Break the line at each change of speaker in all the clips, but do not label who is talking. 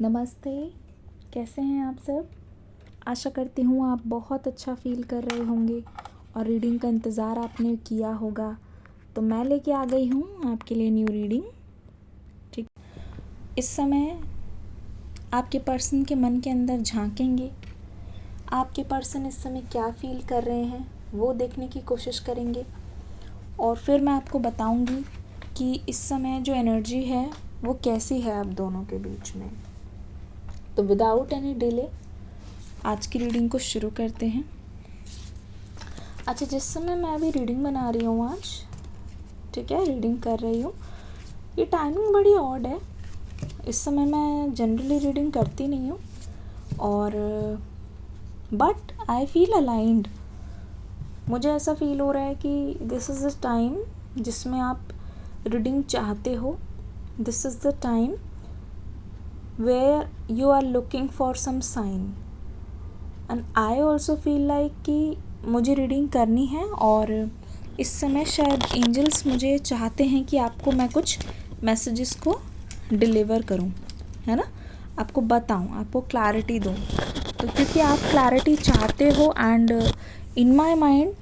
नमस्ते। कैसे हैं आप सब? आशा करती हूँ आप बहुत अच्छा फ़ील कर रहे होंगे और रीडिंग का इंतज़ार आपने किया होगा। तो मैं लेके आ गई हूँ आपके लिए न्यू रीडिंग। ठीक, इस समय आपके पर्सन के मन के अंदर झांकेंगे। आपके पर्सन इस समय क्या फ़ील कर रहे हैं वो देखने की कोशिश करेंगे और फिर मैं आपको बताऊँगी कि इस समय जो एनर्जी है वो कैसी है आप दोनों के बीच में। तो विदाउट एनी डिले आज की रीडिंग को शुरू करते हैं। अच्छा, जिस समय मैं अभी रीडिंग बना रही हूँ आज, ठीक है, रीडिंग कर रही हूँ, ये टाइमिंग बड़ी ऑड है। इस समय मैं जनरली रीडिंग करती नहीं हूँ और बट आई फील अलाइंड। मुझे ऐसा फील हो रहा है कि दिस इज़ द टाइम जिसमें आप रीडिंग चाहते हो। This is the time where you are looking for some sign and I also feel like कि मुझे रीडिंग करनी है और इस समय शायद एंजल्स मुझे चाहते हैं कि आपको मैं कुछ मैसेजेस को डिलीवर करूं, है ना, आपको बताऊं, आपको क्लैरिटी दूं। तो क्योंकि आप क्लैरिटी चाहते हो and in my mind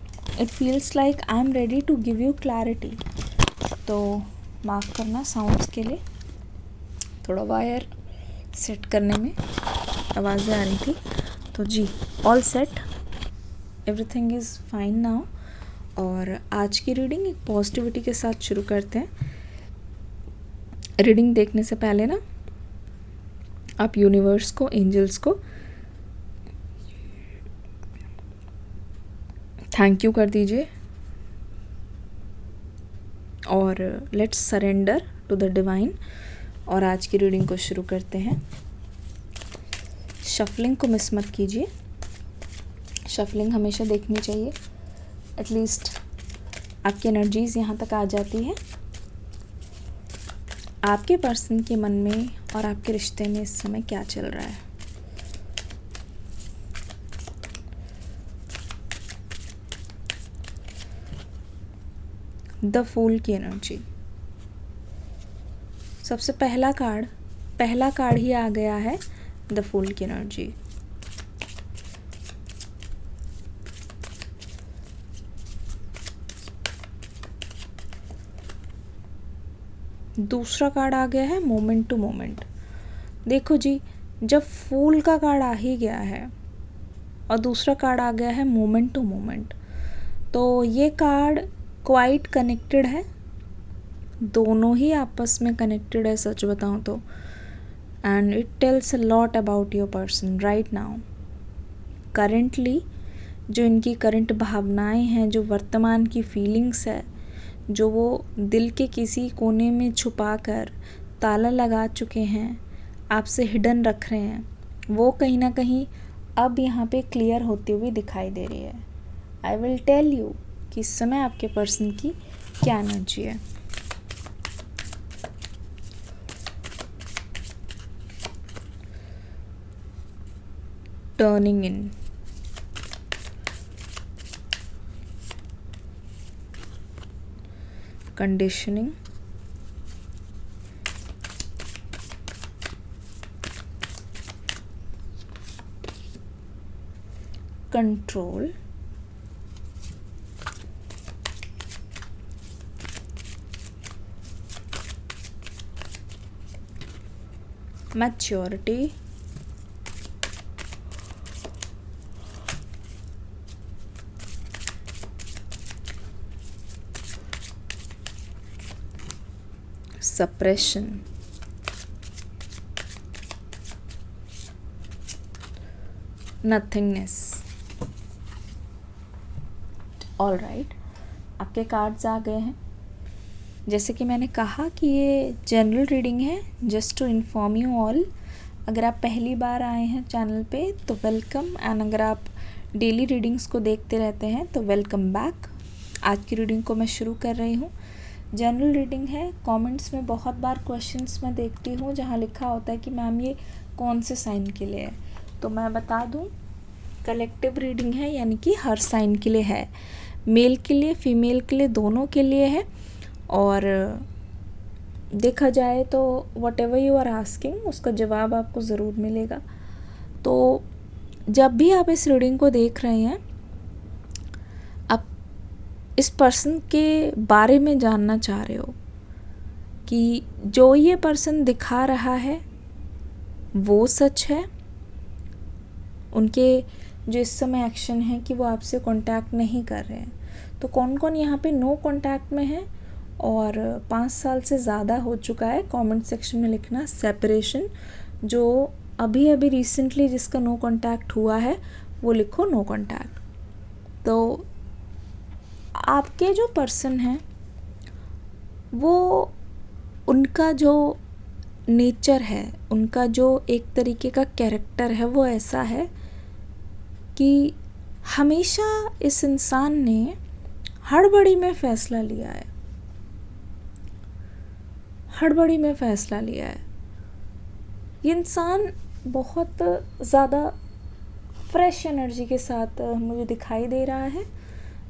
it feels like I am ready to give you clarity. तो माफ़ करना साउंड्स के लिए, थोड़ा वायर सेट करने में आवाज़ें आ रही थी। तो जी, all set, everything is fine now. और आज की रीडिंग एक पॉजिटिविटी के साथ शुरू करते हैं। रीडिंग देखने से पहले ना आप यूनिवर्स को, एंजल्स को थैंक यू कर दीजिए और let's surrender to the divine. और आज की रीडिंग को शुरू करते हैं। शफलिंग को मिस मत कीजिए, शफलिंग हमेशा देखनी चाहिए, एटलीस्ट आपकी एनर्जीज़ यहाँ तक आ जाती है। आपके पर्सन के मन में और आपके रिश्ते में इस समय क्या चल रहा है। द फूल की एनर्जी, सबसे पहला कार्ड ही आ गया है, द फूल की एनर्जी। दूसरा कार्ड आ गया है मोमेंट टू मोमेंट। देखो जी, जब फूल का कार्ड आ ही गया है और दूसरा कार्ड आ गया है मोमेंट टू मोमेंट, तो ये कार्ड क्वाइट कनेक्टेड है, दोनों ही आपस में कनेक्टेड है सच बताऊं तो। And it tells a lot about your person right now. Currently जो इनकी करंट भावनाएं हैं, जो वर्तमान की फीलिंग्स है, जो वो दिल के किसी कोने में छुपा कर ताला लगा चुके हैं, आपसे हिडन रख रहे हैं, वो कहीं ना कहीं अब यहाँ पे क्लियर होती हुई दिखाई दे रही है। आई विल टेल यू कि इस समय आपके पर्सन की क्या एनर्जी है। Turning in, conditioning, control, maturity, suppression, nothingness. All right, आपके कार्ड्स आ गए हैं। जैसे कि मैंने कहा कि ये जनरल रीडिंग है, just to inform you all. अगर आप पहली बार आए हैं चैनल पे तो वेलकम, एंड अगर आप डेली रीडिंग्स को देखते रहते हैं तो वेलकम बैक। आज की रीडिंग को मैं शुरू कर रही हूँ। जनरल रीडिंग है। कमेंट्स में बहुत बार क्वेश्चंस मैं देखती हूँ जहाँ लिखा होता है कि मैम ये कौन से साइन के लिए है, तो मैं बता दूँ कलेक्टिव रीडिंग है, यानी कि हर साइन के लिए है, मेल के लिए फीमेल के लिए दोनों के लिए है। और देखा जाए तो whatever you are asking उसका जवाब आपको ज़रूर मिलेगा। तो जब भी आप इस रीडिंग को देख रहे हैं, आप इस पर्सन के बारे में जानना चाह रहे हो कि जो ये पर्सन दिखा रहा है वो सच है, उनके जो इस समय एक्शन है कि वो आपसे कांटेक्ट नहीं कर रहे हैं। तो कौन कौन यहाँ पे नो कांटेक्ट में है और 5 साल से ज़्यादा हो चुका है, कमेंट सेक्शन में लिखना सेपरेशन। जो अभी अभी रिसेंटली जिसका नो कांटेक्ट हुआ है वो लिखो नो कांटेक्ट। तो आपके जो पर्सन हैं वो, उनका जो नेचर है, उनका जो एक तरीके का कैरेक्टर है वो ऐसा है कि हमेशा इस इंसान ने हड़बड़ी में फ़ैसला लिया है, हड़बड़ी में फ़ैसला लिया है। ये इंसान बहुत ज़्यादा फ्रेश एनर्जी के साथ मुझे दिखाई दे रहा है,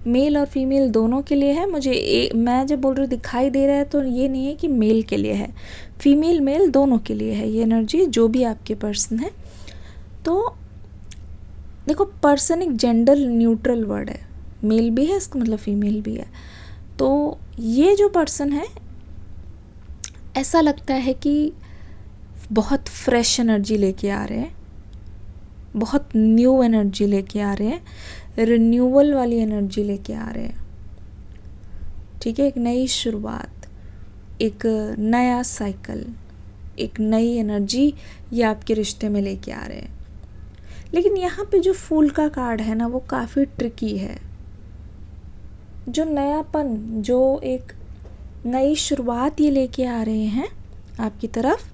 मेल और फीमेल दोनों के लिए है। मैं जब बोल रही हूँ दिखाई दे रहा है तो ये नहीं है कि मेल के लिए है, फीमेल मेल दोनों के लिए है ये एनर्जी, जो भी आपके पर्सन है। तो देखो, पर्सन एक जेंडर न्यूट्रल वर्ड है, मेल भी है इसका मतलब फीमेल भी है। तो ये जो पर्सन है ऐसा लगता है कि बहुत फ्रेश एनर्जी लेके आ रहे हैं, बहुत न्यू एनर्जी लेके आ रहे हैं, रिन्यूअल वाली एनर्जी लेके आ रहे हैं। ठीक है, एक नई शुरुआत, एक नया साइकिल, एक नई एनर्जी ये आपके रिश्ते में लेके आ रहे हैं। लेकिन यहाँ पे जो फूल का कार्ड है ना वो काफ़ी ट्रिकी है। जो नयापन, जो एक नई शुरुआत ये लेके आ रहे हैं आपकी तरफ,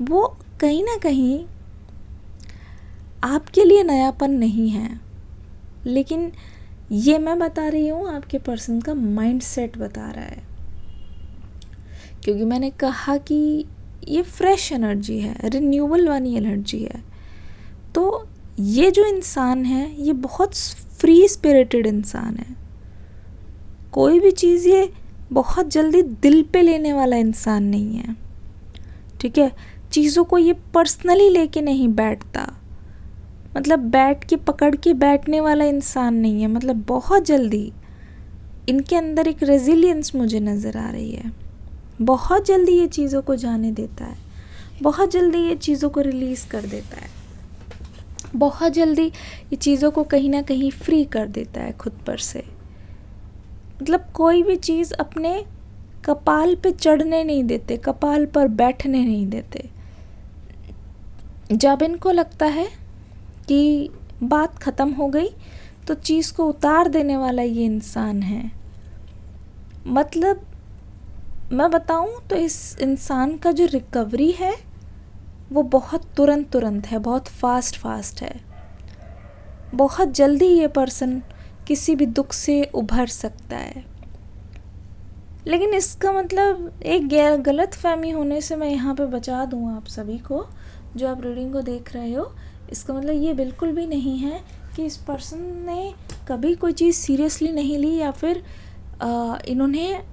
वो कहीं ना कहीं आपके लिए नयापन नहीं है। लेकिन ये मैं बता रही हूँ, आपके पर्सन का माइंडसेट बता रहा है, क्योंकि मैंने कहा कि ये फ्रेश एनर्जी है, रिन्यूअल वाली एनर्जी है। तो ये जो इंसान है ये बहुत फ्री स्पिरिटेड इंसान है। कोई भी चीज़ ये बहुत जल्दी दिल पे लेने वाला इंसान नहीं है। ठीक है, चीज़ों को ये पर्सनली लेके नहीं बैठता, मतलब बैठ के पकड़ के बैठने वाला इंसान नहीं है। मतलब बहुत जल्दी इनके अंदर एक रेजिलियंस मुझे नज़र आ रही है। बहुत जल्दी ये चीज़ों को जाने देता है, बहुत जल्दी ये चीज़ों को रिलीज़ कर देता है, बहुत जल्दी ये चीज़ों को कहीं ना कहीं फ्री कर देता है खुद पर से। मतलब कोई भी चीज़ अपने कपाल पे चढ़ने नहीं देते, कपाल पर बैठने नहीं देते। जब इनको लगता है कि बात ख़त्म हो गई तो चीज़ को उतार देने वाला ये इंसान है। मतलब मैं बताऊं तो इस इंसान का जो रिकवरी है वो बहुत तुरंत है, बहुत फास्ट है। बहुत जल्दी ये पर्सन किसी भी दुख से उभर सकता है। लेकिन इसका मतलब एक गलत फहमी होने से मैं यहाँ पे बचा दूँ आप सभी को, जो आप रीडिंग को देख रहे हो। इसका मतलब ये बिल्कुल भी नहीं है कि इस पर्सन ने कभी कोई चीज़ सीरियसली नहीं ली, या फिर इन्होंने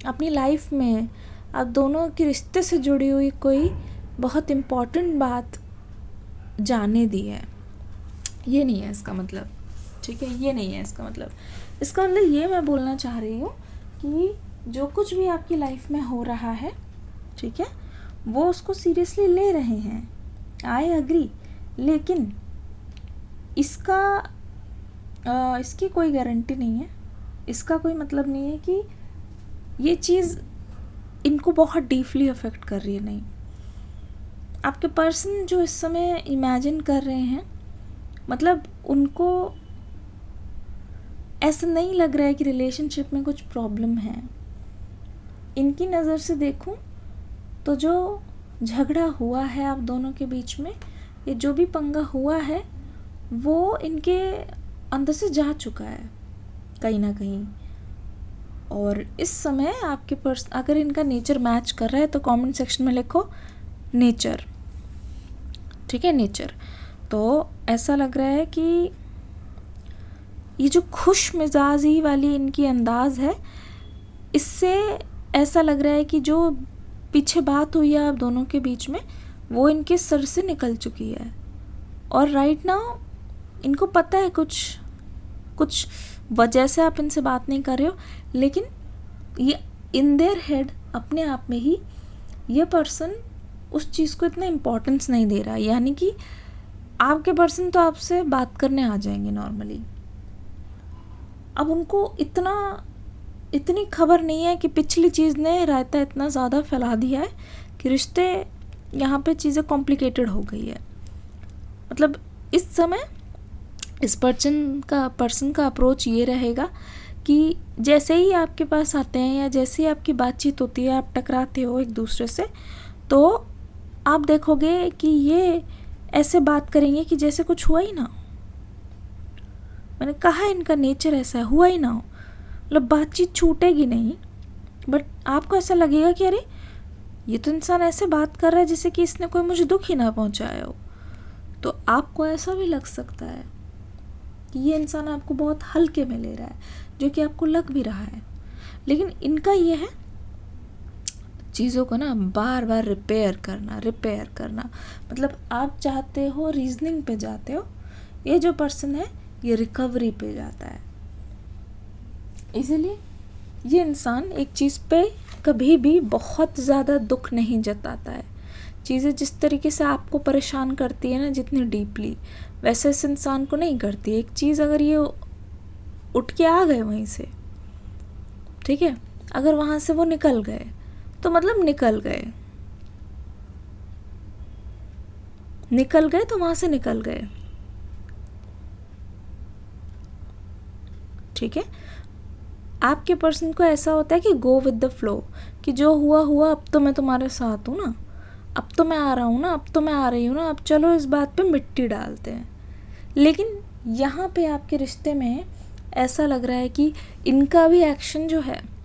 अपनी लाइफ में आप दोनों के रिश्ते से जुड़ी हुई कोई बहुत इम्पॉर्टेंट बात जाने दी है। ये नहीं है इसका मतलब। ठीक है, ये नहीं है इसका मतलब। इसका मतलब ये मैं बोलना चाह रही हूँ कि जो कुछ भी आपकी लाइफ में हो रहा है, ठीक है, वो उसको सीरियसली ले रहे हैं, आई एग्री। लेकिन इसकी कोई गारंटी नहीं है, इसका कोई मतलब नहीं है कि ये चीज़ इनको बहुत डीपली अफेक्ट कर रही है। नहीं, आपके पर्सन जो इस समय इमेजिन कर रहे हैं, मतलब उनको ऐसा नहीं लग रहा है कि रिलेशनशिप में कुछ प्रॉब्लम है। इनकी नज़र से देखूं तो जो झगड़ा हुआ है आप दोनों के बीच में, ये जो भी पंगा हुआ है वो इनके अंदर से जा चुका है कहीं ना कहीं। और इस समय आपके पर्सन, अगर इनका नेचर मैच कर रहा है तो कमेंट सेक्शन में लिखो नेचर। ठीक है, नेचर। तो ऐसा लग रहा है कि ये जो खुश मिजाजी वाली इनकी अंदाज़ है, इससे ऐसा लग रहा है कि जो पीछे बात हुई है आप दोनों के बीच में, वो इनके सर से निकल चुकी है। और राइट नाउ इनको पता है कुछ वजह से आप इनसे बात नहीं कर रहे हो, लेकिन ये इन देयर हेड अपने आप में ही ये पर्सन उस चीज़ को इतना इम्पोर्टेंस नहीं दे रहा है। यानी कि आपके पर्सन तो आपसे बात करने आ जाएंगे नॉर्मली, अब उनको इतनी खबर नहीं है कि पिछली चीज़ ने रायता इतना ज़्यादा फैला दिया है कि रिश्ते यहाँ पे चीज़ें कॉम्प्लिकेटेड हो गई है। मतलब इस समय इस पर्सन का अप्रोच ये रहेगा कि जैसे ही आपके पास आते हैं या जैसे ही आपकी बातचीत होती है, आप टकराते हो एक दूसरे से, तो आप देखोगे कि ये ऐसे बात करेंगे कि जैसे कुछ हुआ ही ना हो। मैंने कहा इनका नेचर ऐसा है, हुआ ही ना हो। मतलब बातचीत छूटेगी नहीं, बट आपको ऐसा लगेगा कि अरे ये तो इंसान ऐसे बात कर रहा है जैसे कि इसने कोई मुझे दुख ही ना पहुंचाया हो। तो आपको ऐसा भी लग सकता है कि ये इंसान आपको बहुत हल्के में ले रहा है, जो कि आपको लग भी रहा है। लेकिन इनका ये है चीज़ों को ना बार बार रिपेयर करना। मतलब आप चाहते हो, रीजनिंग पे जाते हो, ये जो पर्सन है ये रिकवरी पे जाता है। इसीलिए ये इंसान एक चीज़ पे कभी भी बहुत ज़्यादा दुख नहीं जताता है। चीज़ें जिस तरीके से आपको परेशान करती है ना, जितनी डीपली, वैसे इस इंसान को नहीं करती। एक चीज़ अगर ये उठ के आ गए वहीं से, ठीक है, अगर वहाँ से वो निकल गए तो मतलब निकल गए तो वहाँ से निकल गए, ठीक है। आपके पर्सन को ऐसा होता है कि गो विद द फ्लो, कि जो हुआ, अब तो मैं तुम्हारे साथ हूँ ना, अब तो मैं आ रहा हूँ ना, अब तो मैं आ रही हूँ ना, अब चलो इस बात पे मिट्टी डालते हैं। लेकिन यहाँ पे आपके रिश्ते में ऐसा लग रहा है कि इनका भी एक्शन जो है,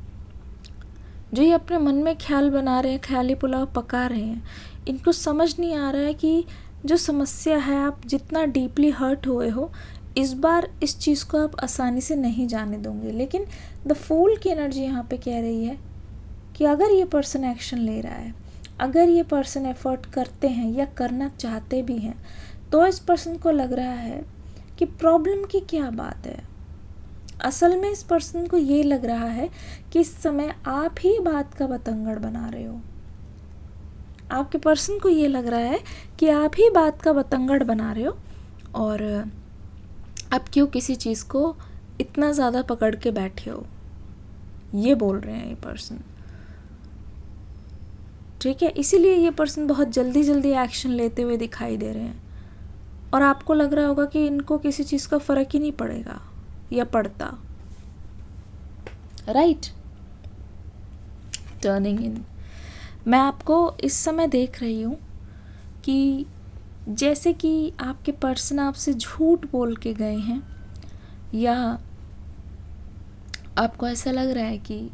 जो ये अपने मन में ख्याल बना रहे हैं, ख्याली पुलाव पका रहे हैं, इनको समझ नहीं आ रहा है कि जो समस्या है, आप जितना डीपली हर्ट हुए हो, इस बार इस चीज़ को आप आसानी से नहीं जाने दोगे। लेकिन द फूल की एनर्जी यहाँ पे कह रही है कि अगर ये पर्सन एक्शन ले रहा है, अगर ये पर्सन एफर्ट करते हैं या करना चाहते भी हैं, तो इस पर्सन को लग रहा है कि प्रॉब्लम की क्या बात है। असल में इस पर्सन को ये लग रहा है कि इस समय आप ही बात का बतंगड़ बना रहे हो। आपके पर्सन को ये लग रहा है कि आप ही बात का बतंगड़ बना रहे हो, और आप क्यों किसी चीज़ को इतना ज़्यादा पकड़ के बैठे हो, ये बोल रहे हैं ये पर्सन, ठीक है। इसीलिए ये पर्सन बहुत जल्दी एक्शन लेते हुए दिखाई दे रहे हैं, और आपको लग रहा होगा कि इनको किसी चीज़ का फ़र्क ही नहीं पड़ेगा या पड़ता, राइट। टर्निंग इन, मैं आपको इस समय देख रही हूँ कि जैसे कि आपके पर्सन आपसे झूठ बोल के गए हैं, या आपको ऐसा लग रहा है कि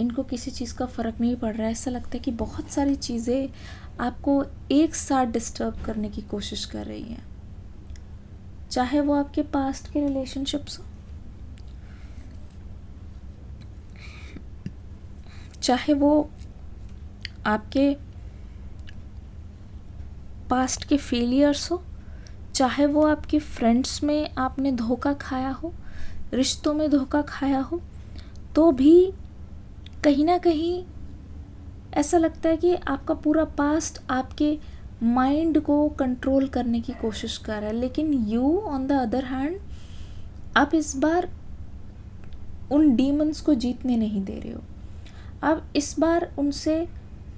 इनको किसी चीज़ का फ़र्क नहीं पड़ रहा है। ऐसा लगता है कि बहुत सारी चीज़ें आपको एक साथ डिस्टर्ब करने की कोशिश कर रही हैं, चाहे वो आपके पास्ट के रिलेशनशिप्स हो, चाहे वो आपके पास्ट के फेलियर्स हो, चाहे वो आपके फ्रेंड्स में आपने धोखा खाया हो, रिश्तों में धोखा खाया हो, तो भी कहीं ना कहीं ऐसा लगता है कि आपका पूरा पास्ट आपके माइंड को कंट्रोल करने की कोशिश कर रहा है। लेकिन you on the other hand, आप इस बार उन डीमंस को जीतने नहीं दे रहे हो। आप इस बार उनसे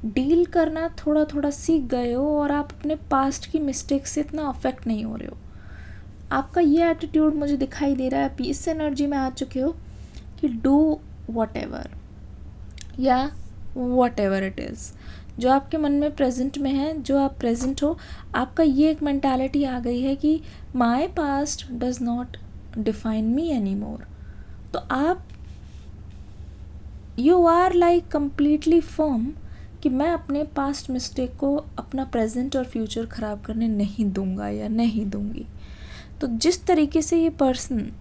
डील करना थोड़ा थोड़ा सीख गए हो, और आप अपने पास्ट की मिस्टेक से इतना अफेक्ट नहीं हो रहे हो। आपका ये एटीट्यूड मुझे दिखाई दे रहा है, पीस एनर्जी में आ चुके हो कि डू वॉट एवर, या वॉट एवर इट इज़, जो आपके मन में प्रेजेंट में है, जो आप प्रेजेंट हो, आपका ये एक मेंटालिटी आ गई है कि my past does not define me any more. तो आप you are like completely firm कि मैं अपने पास्ट मिस्टेक को अपना प्रेजेंट और फ्यूचर ख़राब करने नहीं दूंगा या नहीं दूंगी। तो जिस तरीके से ये पर्सन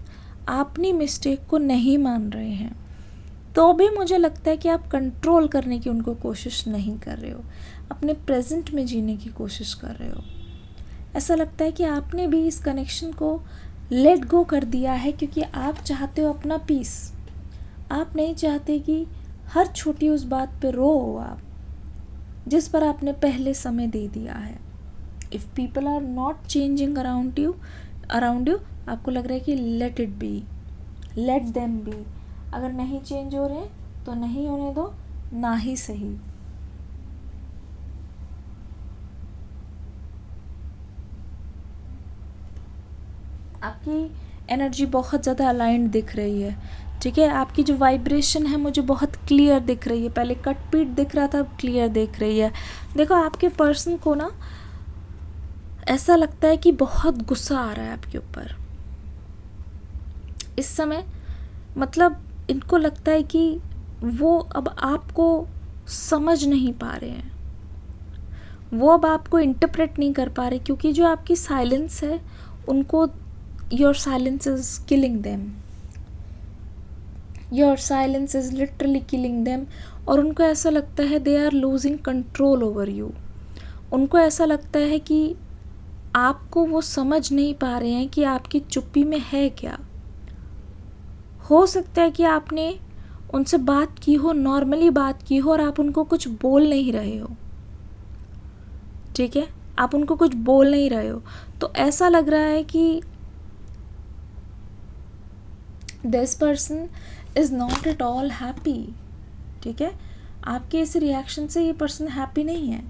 अपनी मिस्टेक को नहीं मान रहे हैं, तो भी मुझे लगता है कि आप कंट्रोल करने की उनको कोशिश नहीं कर रहे हो, अपने प्रेजेंट में जीने की कोशिश कर रहे हो। ऐसा लगता है कि आपने भी इस कनेक्शन को लेट गो कर दिया है, क्योंकि आप चाहते हो अपना पीस। आप नहीं चाहते कि हर छोटी उस बात पे रो आप जिस पर आपने पहले समय दे दिया है। If people are not changing around you आपको लग रहा है कि let it be, let them be. अगर नहीं चेंज हो रहे तो नहीं होने दो, ना ही सही। आपकी एनर्जी बहुत ज़्यादा अलाइंड दिख रही है, ठीक है। आपकी जो वाइब्रेशन है मुझे बहुत क्लियर दिख रही है। पहले कट पीट दिख रहा था, अब क्लियर दिख रही है। देखो, आपके पर्सन को ना ऐसा लगता है कि बहुत गुस्सा आ रहा है आपके ऊपर इस समय। मतलब इनको लगता है कि वो अब आपको समझ नहीं पा रहे हैं, वो अब आपको इंटरप्रेट नहीं कर पा रहे, क्योंकि जो आपकी साइलेंस है उनको, your silence is killing them, your silence is literally killing them. और उनको ऐसा लगता है they are losing control over you. उनको ऐसा लगता है कि आपको वो समझ नहीं पा रहे हैं कि आपकी चुप्पी में है क्या। हो सकता है कि आपने उनसे बात की हो, नॉर्मली बात की हो, और आप उनको कुछ बोल नहीं रहे हो, ठीक है। आप उनको कुछ बोल नहीं रहे हो, तो ऐसा लग रहा है कि this person is not at all happy, ठीक है। आपके इस रिएक्शन से ये पर्सन हैप्पी नहीं है।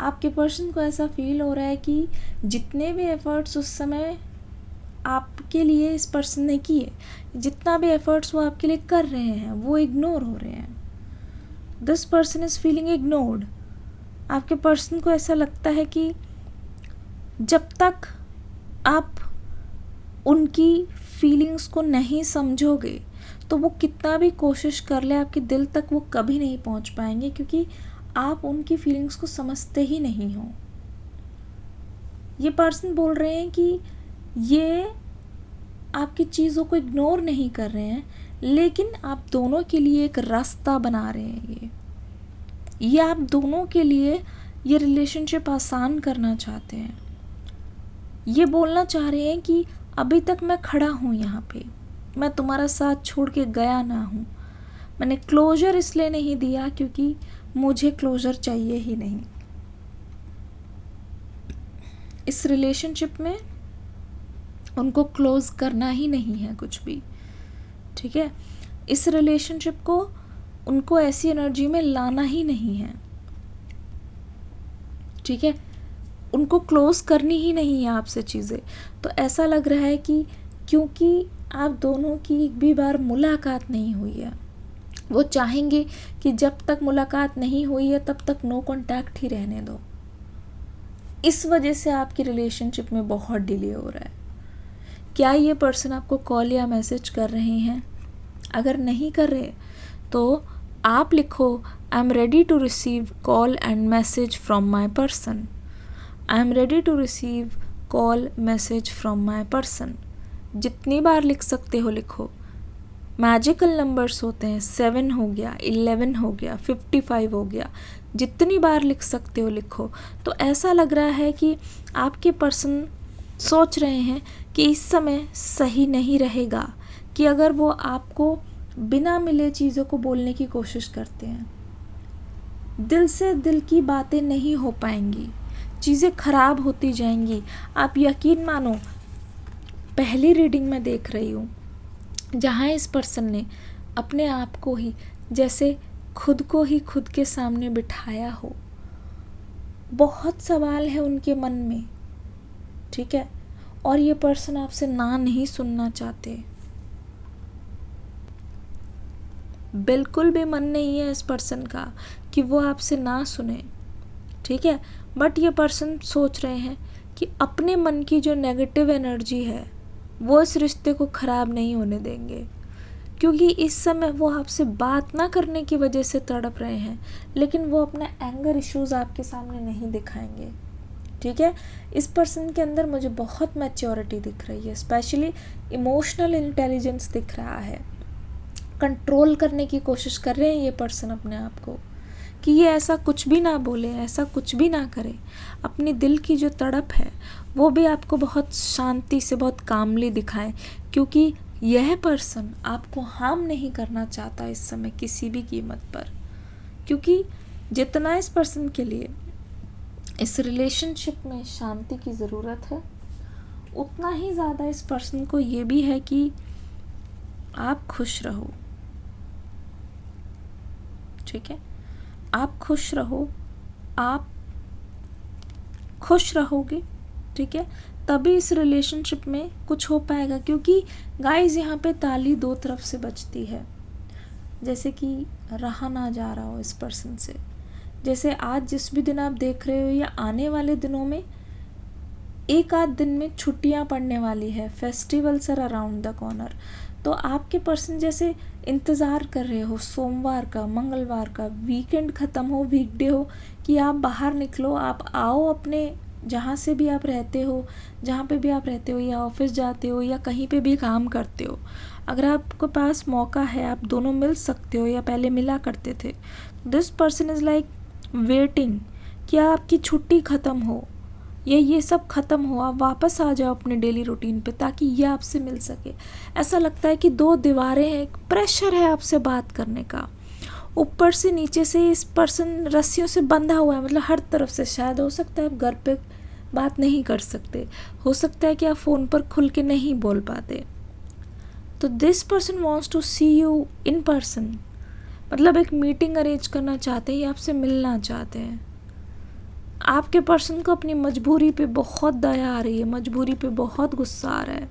आपके पर्सन को ऐसा फील हो रहा है कि जितने भी एफर्ट्स उस समय आपके लिए इस पर्सन ने किए, जितना भी एफर्ट्स वो आपके लिए कर रहे हैं, वो इग्नोर हो रहे हैं। This person is feeling ignored. आपके पर्सन को ऐसा लगता है कि जब तक आप उनकी फीलिंग्स को नहीं समझोगे तो वो कितना भी कोशिश कर ले, आपके दिल तक वो कभी नहीं पहुंच पाएंगे, क्योंकि आप उनकी फीलिंग्स को समझते ही नहीं हो। ये पर्सन बोल रहे हैं कि ये आपकी चीज़ों को इग्नोर नहीं कर रहे हैं, लेकिन आप दोनों के लिए एक रास्ता बना रहे हैं। ये आप दोनों के लिए ये रिलेशनशिप आसान करना चाहते हैं। ये बोलना चाह रहे हैं कि अभी तक मैं खड़ा हूँ यहाँ पे, मैं तुम्हारा साथ छोड़ के गया ना हूँ। मैंने क्लोजर इसलिए नहीं दिया क्योंकि मुझे क्लोजर चाहिए ही नहीं। इस रिलेशनशिप में उनको क्लोज करना ही नहीं है कुछ भी, ठीक है। इस रिलेशनशिप को उनको ऐसी एनर्जी में लाना ही नहीं है, ठीक है। उनको क्लोज करनी ही नहीं है आपसे चीज़ें। तो ऐसा लग रहा है कि क्योंकि आप दोनों की एक भी बार मुलाकात नहीं हुई है, वो चाहेंगे कि जब तक मुलाकात नहीं हुई है तब तक नो कांटेक्ट ही रहने दो। इस वजह से आपकी रिलेशनशिप में बहुत डिले हो रहा है। क्या ये पर्सन आपको कॉल या मैसेज कर रहे हैं? अगर नहीं कर रहे तो आप लिखो, I am ready to receive call and message from my person. I am ready to receive call message from my person. जितनी बार लिख सकते हो लिखो। मैजिकल नंबर्स होते हैं, 7 हो गया, 11 हो गया, 55 हो गया, जितनी बार लिख सकते हो लिखो। तो ऐसा लग रहा है कि आपके पर्सन सोच रहे हैं कि इस समय सही नहीं रहेगा कि अगर वो आपको बिना मिले चीज़ों को बोलने की कोशिश करते हैं। दिल से दिल की बातें नहीं हो पाएंगी, चीज़ें ख़राब होती जाएंगी। आप यकीन मानो, पहली रीडिंग में देख रही हूँ जहाँ इस पर्सन ने अपने आप को ही जैसे खुद को ही खुद के सामने बिठाया हो। बहुत सवाल है उनके मन में, ठीक है, और ये पर्सन आपसे ना नहीं सुनना चाहते। बिल्कुल भी मन नहीं है इस पर्सन का कि वो आपसे ना सुने, ठीक है। बट ये पर्सन सोच रहे हैं कि अपने मन की जो नेगेटिव एनर्जी है वो इस रिश्ते को ख़राब नहीं होने देंगे, क्योंकि इस समय वो आपसे बात ना करने की वजह से तड़प रहे हैं, लेकिन वो अपना एंगर इश्यूज़ आपके सामने नहीं दिखाएंगे, ठीक है। इस पर्सन के अंदर मुझे बहुत मैच्योरिटी दिख रही है, स्पेशली इमोशनल इंटेलिजेंस दिख रहा है। कंट्रोल करने की कोशिश कर रहे हैं ये पर्सन अपने आप को, कि ये ऐसा कुछ भी ना बोले, ऐसा कुछ भी ना करे। अपनी दिल की जो तड़प है वो भी आपको बहुत शांति से, बहुत कामली दिखाएं, क्योंकि यह पर्सन आपको हार्म नहीं करना चाहता इस समय किसी भी कीमत पर। क्योंकि जितना इस पर्सन के लिए इस रिलेशनशिप में शांति की ज़रूरत है, उतना ही ज़्यादा इस पर्सन को ये भी है कि आप खुश रहो। ठीक है, आप खुश रहो, आप खुश रहोगे, ठीक है, तभी इस रिलेशनशिप में कुछ हो पाएगा। क्योंकि गाइस यहाँ पे ताली दो तरफ से बजती है, जैसे कि रहा ना जा रहा हो इस पर्सन से। जैसे आज जिस भी दिन आप देख रहे हो या आने वाले दिनों में एक आध दिन में छुट्टियां पड़ने वाली है, festivals are around the corner, तो आपके पर्सन जैसे इंतज़ार कर रहे हो सोमवार का, मंगलवार का, वीकेंड ख़त्म हो, वीकडे हो, कि आप बाहर निकलो, आप आओ अपने जहाँ से भी आप रहते हो, जहाँ पे भी आप रहते हो, या ऑफिस जाते हो या कहीं पे भी काम करते हो, अगर आपके पास मौका है आप दोनों मिल सकते हो या पहले मिला करते थे। This person is like waiting कि आपकी छुट्टी ख़त्म हो या ये सब ख़त्म हो, आप वापस आ जाओ अपने डेली रूटीन पे, ताकि ये आपसे मिल सके। ऐसा लगता है कि दो दीवारें हैं, एक प्रेशर है आपसे बात करने का, ऊपर से नीचे से इस पर्सन रस्सियों से बंधा हुआ है, मतलब हर तरफ से। शायद हो सकता है आप घर पे बात नहीं कर सकते, हो सकता है कि आप फ़ोन पर खुल के नहीं बोल पाते। तो this person wants to see you in person, मतलब एक मीटिंग अरेंज करना चाहते हैं या आपसे मिलना चाहते हैं। आपके पर्सन को अपनी मजबूरी पे बहुत दया आ रही है, मजबूरी पे बहुत गुस्सा आ रहा है।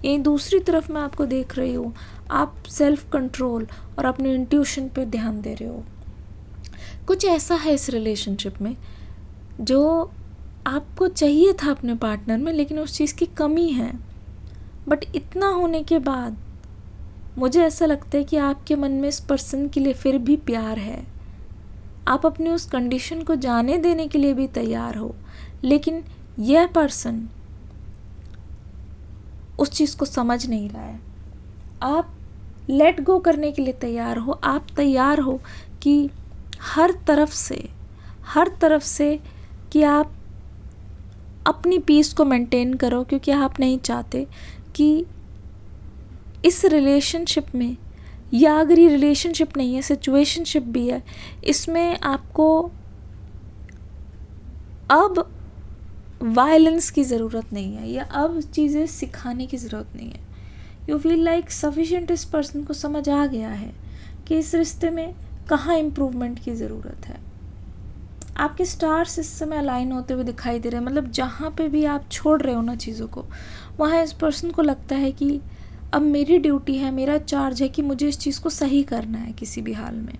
यहीं दूसरी तरफ मैं आपको देख रही हूँ, आप सेल्फ कंट्रोल और अपने इंट्यूशन पे ध्यान दे रहे हो। कुछ ऐसा है इस रिलेशनशिप में जो आपको चाहिए था अपने पार्टनर में, लेकिन उस चीज़ की कमी है। बट इतना होने के बाद मुझे ऐसा लगता है कि आपके मन में इस पर्सन के लिए फिर भी प्यार है, आप अपनी उस कंडीशन को जाने देने के लिए भी तैयार हो, लेकिन यह पर्सन उस चीज़ को समझ नहीं रहा है। आप लेट गो करने के लिए तैयार हो, आप तैयार हो कि हर तरफ से कि आप अपनी पीस को मेंटेन करो, क्योंकि आप नहीं चाहते कि इस रिलेशनशिप में, या अगर ये रिलेशनशिप नहीं है, सिचुएशनशिप भी है, इसमें आपको अब वायलेंस की ज़रूरत नहीं है या अब चीज़ें सिखाने की ज़रूरत नहीं है। यू फील लाइक सफिशिएंट, इस पर्सन को समझ आ गया है कि इस रिश्ते में कहाँ इम्प्रूवमेंट की ज़रूरत है। आपके स्टार्स इस समय अलाइन होते हुए दिखाई दे रहे हैं, मतलब जहाँ पे भी आप छोड़ रहे हो ना चीज़ों को, वहाँ इस पर्सन को लगता है कि अब मेरी ड्यूटी है, मेरा चार्ज है कि मुझे इस चीज़ को सही करना है किसी भी हाल में।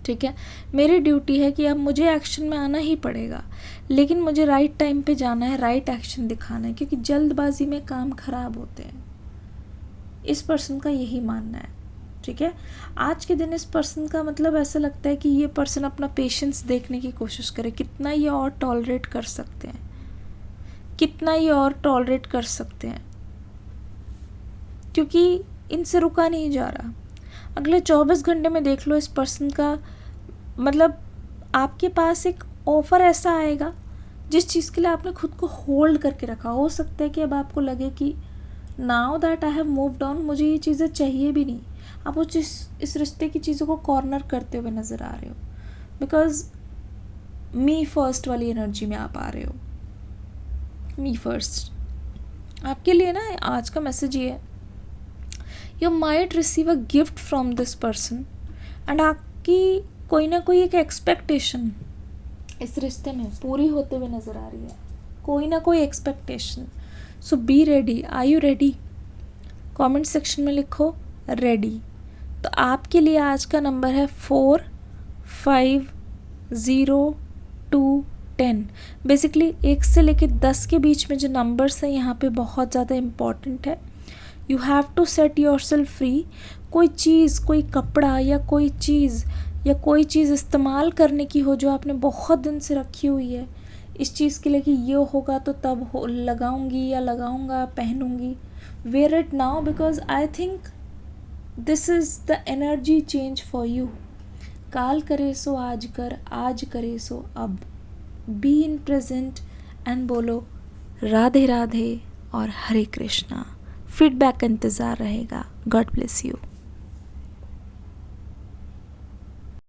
ठीक है, मेरी ड्यूटी है कि अब मुझे एक्शन में आना ही पड़ेगा, लेकिन मुझे राइट टाइम पे जाना है, राइट एक्शन दिखाना है, क्योंकि जल्दबाजी में काम खराब होते हैं। इस पर्सन का यही मानना है। ठीक है, आज के दिन इस पर्सन का मतलब ऐसा लगता है कि ये पर्सन अपना पेशेंस देखने की कोशिश करे, कितना ये और टॉलरेट कर सकते हैं, कितना ये और टॉलरेट कर सकते हैं, क्योंकि इनसे रुका नहीं जा रहा। अगले 24 घंटे में देख लो इस पर्सन का, मतलब आपके पास एक ऑफ़र ऐसा आएगा जिस चीज़ के लिए आपने खुद को होल्ड करके रखा। हो सकता है कि अब आपको लगे कि now that I have moved on, मुझे ये चीज़ें चाहिए भी नहीं। आप इस रिश्ते की चीज़ों को कॉर्नर करते हुए नज़र आ रहे हो, बिकॉज मी फर्स्ट वाली एनर्जी में आप आ रहे हो। मी फर्स्ट आपके लिए ना आज का मैसेज ये है, you might receive a gift from this person, and आपकी कोई ना कोई एक एक्सपेक्टेशन इस रिश्ते में पूरी होते हुए नज़र आ रही है, कोई ना कोई expectation. So be ready. Are you ready? Comment section में लिखो रेडी। तो आपके लिए आज का नंबर है 450210। बेसिकली 1 से लेकर 10 के बीच में जो नंबर्स हैं यहाँ पे बहुत ज़्यादा इम्पॉर्टेंट है। You have to set yourself free. कोई चीज़, कोई कपड़ा या कोई चीज़ इस्तेमाल करने की हो जो आपने बहुत दिन से रखी हुई है, इस चीज़ के लिए कि ये होगा तो तब लगाऊंगी या लगाऊंगा, पहनूंगी। Wear it now, because I think this is the energy change for you. काल करे सो आज कर, आज करे सो अब. बी इन प्रेजेंट एंड बोलो राधे राधे और हरे कृष्णा. फीडबैक का इंतज़ार रहेगा. God bless you.